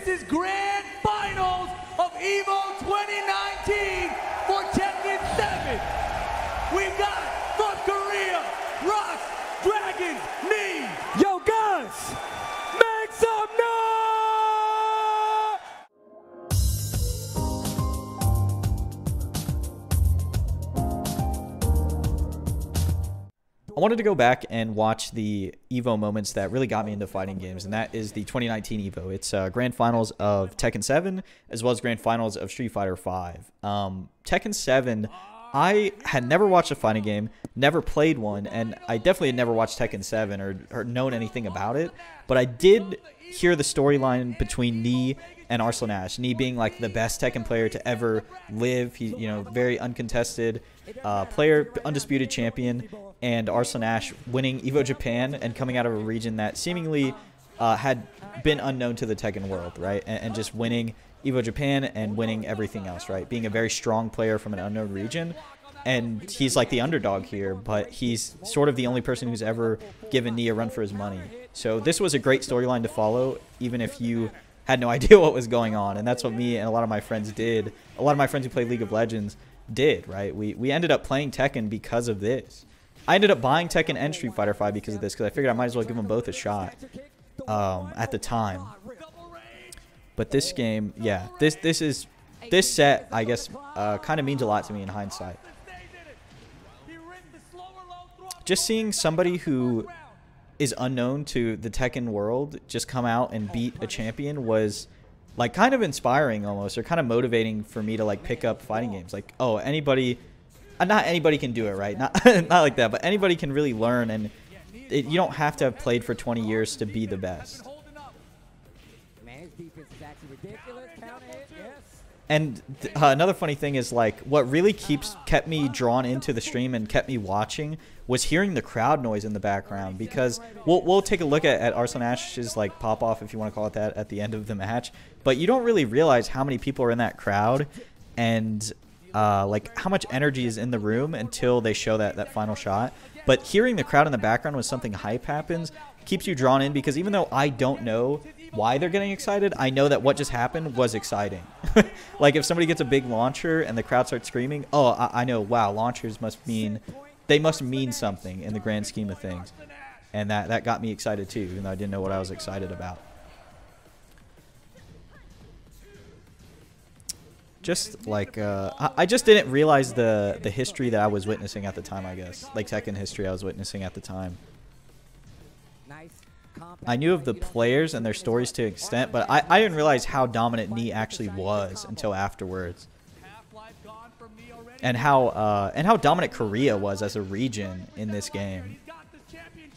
This is Grand Finals of EVO 2019 for Tekken 7. We've got from Korea, Ross Dragon's Knee. Yo, guys, make some noise! I wanted to go back and watch the EVO moments that really got me into fighting games, and that is the 2019 EVO. It's Grand Finals of Tekken 7, as well as Grand Finals of Street Fighter 5. Tekken 7, I had never watched a fighting game, never played one, and I definitely had never watched Tekken 7 or known anything about it, but I did hear the storyline between Nee and Arslan Ash. Nee being like the best Tekken player to ever live. He, you know, very uncontested player, undisputed champion, and Arslan Ash winning EVO Japan and coming out of a region that seemingly had been unknown to the Tekken world, right? And just winning EVO Japan and winning everything else, right? Being a very strong player from an unknown region. And he's like the underdog here, but he's sort of the only person who's ever given Nee a run for his money. So this was a great storyline to follow, even if you had no idea what was going on. And that's what me and a lot of my friends did. A lot of my friends who played League of Legends did, right? We ended up playing Tekken because of this. I ended up buying Tekken and Street Fighter 5 because of this, because I figured I might as well give them both a shot at the time. But this game, yeah, this set, I guess, kind of means a lot to me in hindsight. Just seeing somebody who is unknown to the Tekken world just come out and beat a champion was like kind of inspiring almost, or kind of motivating for me to like pick up fighting games. Like, oh, anybody, not anybody can do it, right? Not like that, but anybody can really learn, and you don't have to have played for 20 years to be the best. And another funny thing is, like, what really kept me drawn into the stream and kept me watching was hearing the crowd noise in the background, because we'll take a look at Arslan Ash's like pop off, if you want to call it that, at the end of the match, but you don't really realize how many people are in that crowd and like how much energy is in the room until they show that final shot. But hearing the crowd in the background when something hype happens keeps you drawn in, because even though I don't know why they're getting excited, I know that what just happened was exciting. Like if somebody gets a big launcher and the crowd starts screaming, oh, I know, wow, launchers must mean something in the grand scheme of things. And that got me excited too, even though I didn't know what I was excited about. Just like I just didn't realize the history that I was witnessing at the time, I guess. Like Tekken history I was witnessing at the time. I knew of the players and their stories to an extent, but I didn't realize how dominant Nee actually was until afterwards. And how dominant Korea was as a region in this game.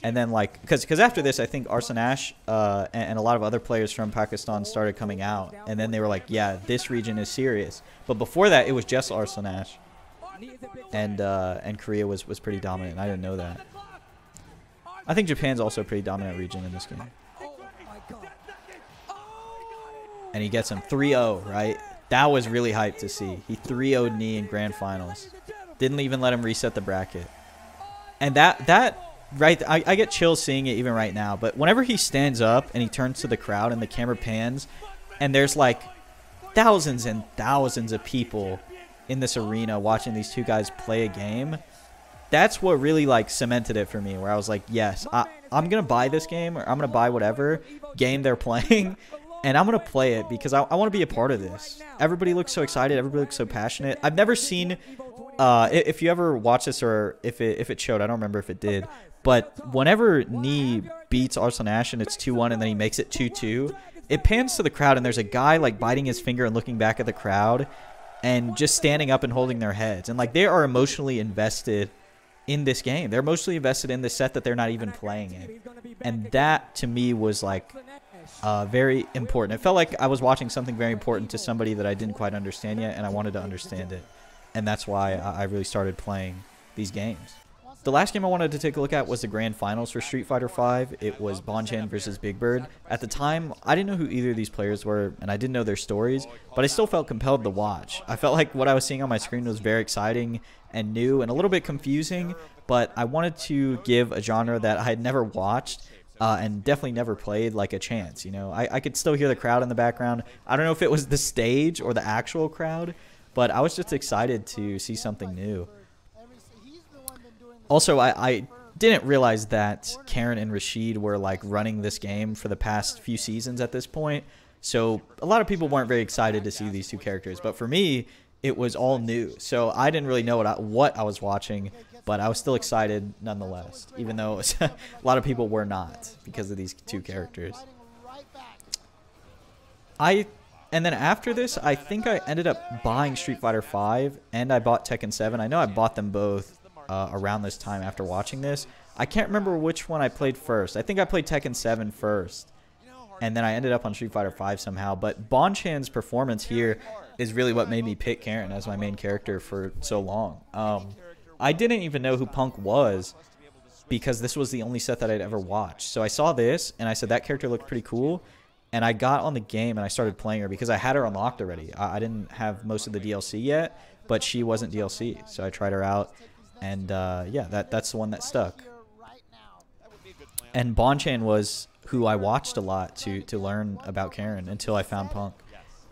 And then, like, because after this, I think Arslan Ash and a lot of other players from Pakistan started coming out, and then they were like, yeah, this region is serious. But before that, it was just Arslan Ash, and Korea was pretty dominant. I didn't know that. I think Japan's also a pretty dominant region in this game. And he gets him 3-0, right? That was really hyped to see. He 3-0'd Nee in Grand Finals. Didn't even let him reset the bracket. And that right, I get chills seeing it even right now. But whenever he stands up and he turns to the crowd and the camera pans, and there's like thousands and thousands of people in this arena watching these two guys play a game, that's what really like cemented it for me, where I was like, yes, I'm going to buy this game, or I'm going to buy whatever game they're playing, and I'm going to play it because I want to be a part of this. Everybody looks so excited. Everybody looks so passionate. I've never seen, if you ever watch this, or if it showed, I don't remember if it did, but whenever Nee beats Arslan Ash and it's 2-1 and then he makes it 2-2, it pans to the crowd and there's a guy like biting his finger and looking back at the crowd and just standing up and holding their heads. And like they are emotionally invested in this game. They're mostly invested in the set that they're not even playing in. And that to me was like very important. It felt like I was watching something very important to somebody that I didn't quite understand yet, and I wanted to understand it. And that's why I really started playing these games. The last game I wanted to take a look at was the Grand Finals for Street Fighter 5. It was Bonchan versus Big Bird. At the time, I didn't know who either of these players were, and I didn't know their stories, but I still felt compelled to watch. I felt like what I was seeing on my screen was very exciting and new and a little bit confusing, but I wanted to give a genre that I had never watched and definitely never played like a chance. You know, I could still hear the crowd in the background. I don't know if it was the stage or the actual crowd, but I was just excited to see something new. Also, I didn't realize that Karen and Rashid were like running this game for the past few seasons at this point. So a lot of people weren't very excited to see these two characters, but for me, it was all new. So I didn't really know what I was watching, but I was still excited nonetheless, even though a lot of people were not because of these two characters. And then after this, I think I ended up buying Street Fighter V and I bought Tekken 7. I know I bought them both around this time after watching this. I can't remember which one I played first. I think I played Tekken 7 first. And then I ended up on Street Fighter V somehow. But Bonchan's performance here is really what made me pick Karen as my main character for so long. I didn't even know who Punk was because this was the only set that I'd ever watched. So I saw this and I said that character looked pretty cool. And I got on the game and I started playing her because I had her unlocked already. I didn't have most of the DLC yet, but she wasn't DLC. So I tried her out. And yeah, that's the one that stuck. And Bonchan was who I watched a lot to learn about Karen until I found Punk.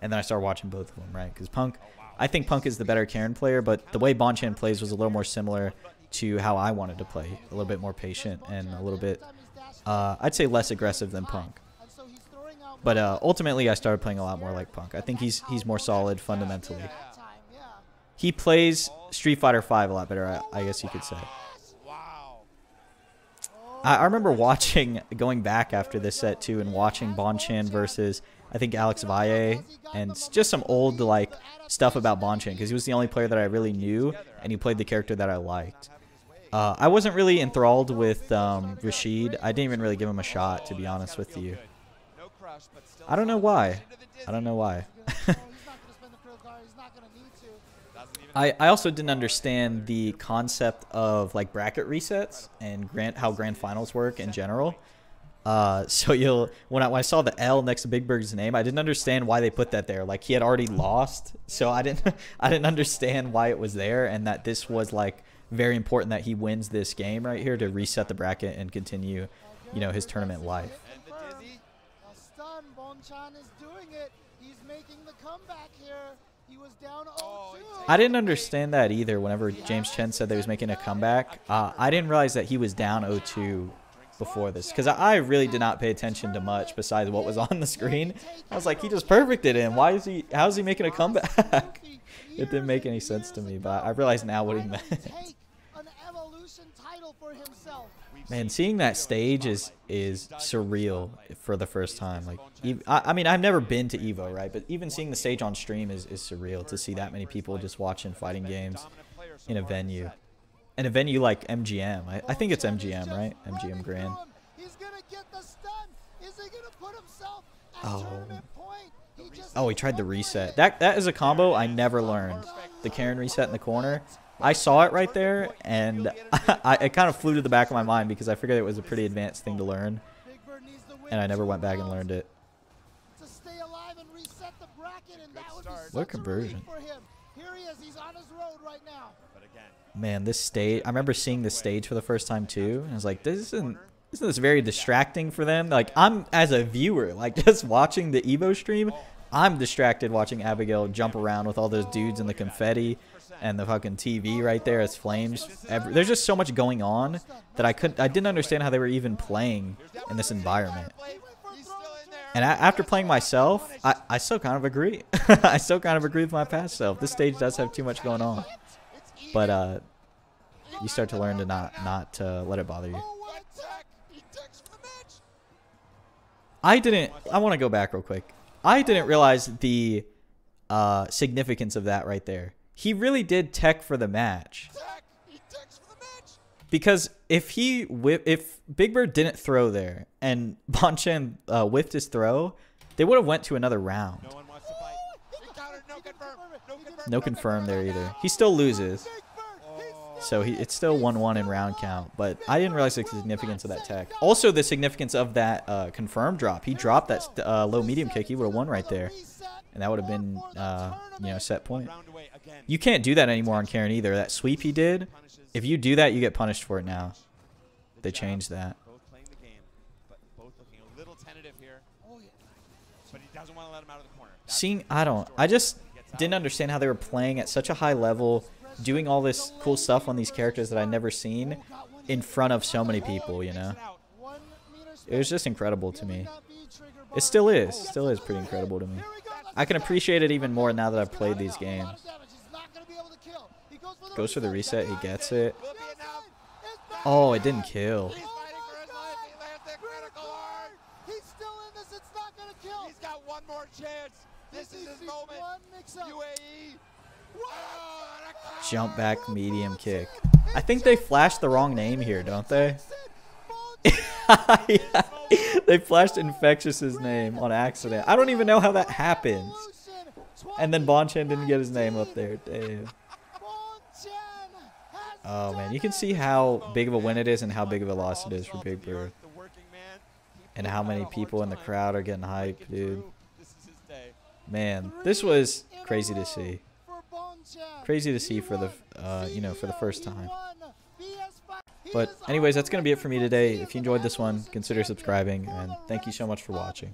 And then I started watching both of them, right? Because Punk, I think Punk is the better Karen player, but the way Bonchan plays was a little more similar to how I wanted to play. A little bit more patient and a little bit, I'd say less aggressive than Punk. But ultimately, I started playing a lot more like Punk. I think he's more solid fundamentally. He plays Street Fighter V a lot better, I guess you could say. I remember going back after this set too, and watching Bonchan versus I think Alex Valle, and just some old like stuff about Bonchan because he was the only player that I really knew, and he played the character that I liked. I wasn't really enthralled with Rashid. I didn't even really give him a shot, to be honest with you. I don't know why. I don't know why. I also didn't understand the concept of like bracket resets and how grand finals work in general. So when I saw the L next to Big Bird's name, I didn't understand why they put that there. Like he had already lost, so I didn't understand why it was there, and that this was like very important that he wins this game right here to reset the bracket and continue, you know, his tournament life. Bonchan is doing it. He's making the comeback here. He was down 0-2. I didn't understand that either whenever James Chen said they was making a comeback. I didn't realize that he was down 0-2 before this because I really did not pay attention to much besides what was on the screen. I was like, he just perfected him. How is he making a comeback? It didn't make any sense to me, but I realized now what he meant. Man, seeing that stage is surreal for the first time. Like, I mean, I've never been to Evo, right? But even seeing the stage on stream is surreal to see that many people just watching fighting games in a venue. In a venue like MGM. I think it's MGM, right? MGM Grand. Oh, he tried the reset. That is a combo I never learned. The Karen reset in the corner. I saw it right there, and it kind of flew to the back of my mind because I figured it was a pretty advanced thing to learn, and I never went back and learned it. What a conversion. Man, this stage, I remember seeing this stage for the first time too, and I was like, isn't this very distracting for them? Like, I'm, as a viewer, like just watching the Evo stream, I'm distracted watching Abigail jump around with all those dudes and the confetti. And the fucking TV right there as flames. There's just so much going on that I didn't understand how they were even playing in this environment. And after playing myself, I still kind of agree. I still kind of agree with my past self. This stage does have too much going on. But you start to learn to not let it bother you. I want to go back real quick. I didn't realize the significance of that right there. He really did tech for the match. Because if Big Bird didn't throw there and Bonchan whiffed his throw, they would have went to another round. No confirm there either. He still loses. So it's still 1-1 in round count. But I didn't realize the significance of that tech. Also the significance of that confirm drop. He dropped that low medium kick. He would have won right there. And that would have been, you know, set point. You can't do that anymore on Karen either. That sweep he did, if you do that, you get punished for it now. They changed that. I just didn't understand how they were playing at such a high level, doing all this cool stuff on these characters that I'd never seen in front of so many people, you know? It was just incredible to me. It still is pretty incredible to me. I can appreciate it even more now that I've played these games. Goes for the reset, he gets it. Oh, it didn't kill. He's got one more chance. This is his moment. UAE. Jump back medium kick. I think they flashed the wrong name here, don't they? Yeah. They flashed Infectious's name on accident. I don't even know how that happens. And then Bonchen didn't get his name up there. Damn. Oh, man. You can see how big of a win it is and how big of a loss it is for Big Bird. And how many people in the crowd are getting hyped, dude. Man, this was crazy to see. Crazy to see for the, for the first time. But anyways, that's going to be it for me today. If you enjoyed this one, consider subscribing. And thank you so much for watching.